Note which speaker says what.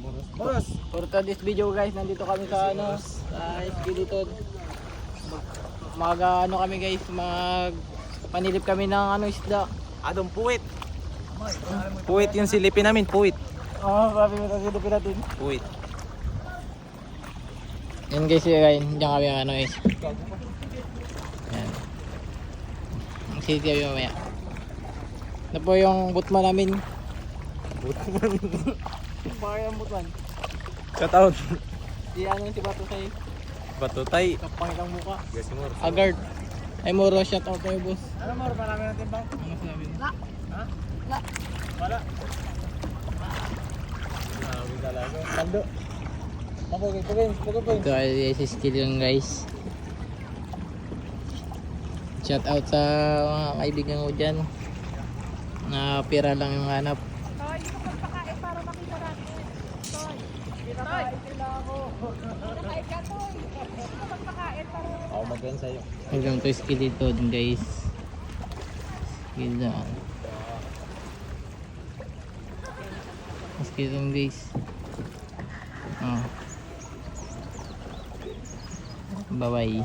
Speaker 1: Boss.
Speaker 2: For today's video guys, nandito kami sa ano, sa Skeleton. Kami guys, manilip kami ng ano isda.
Speaker 1: Adong puwit. Puwit yung silipin namin, puwit.
Speaker 2: Sabi mo sa silipin natin.
Speaker 1: Puwit.
Speaker 2: Yan guys, yan kami ano is. Yan. Ang city kami mamaya. Ito po yung butman namin.
Speaker 1: Butman.
Speaker 2: Bakit ang butman?
Speaker 1: Shoutout.
Speaker 2: Si ano yung si Bato sa'yo?
Speaker 1: Batutay.
Speaker 2: Kapangit ang muka.
Speaker 1: Yes, more.
Speaker 2: Agard. Ay Moro, shout out kayo boss.
Speaker 1: Ano more, marami natin bang?
Speaker 2: Ano sinabi mo?
Speaker 1: Ha?
Speaker 2: La.
Speaker 1: Wala. Marami talaga. Tando.
Speaker 2: Ito ay si skill yung guys. Shout out sa mga kaibigan ko dyan. Na pira lang yung hanap.
Speaker 3: Toy, dito magpakain para makita natin. Toy, pinakain sila ako. Pinakain ka, Toy. Dito magpakain para
Speaker 1: Ako mag-end sa'yo.
Speaker 2: Welcome to Skeleton guys. Skeleton. Skeleton guys. Oh. Bye bye.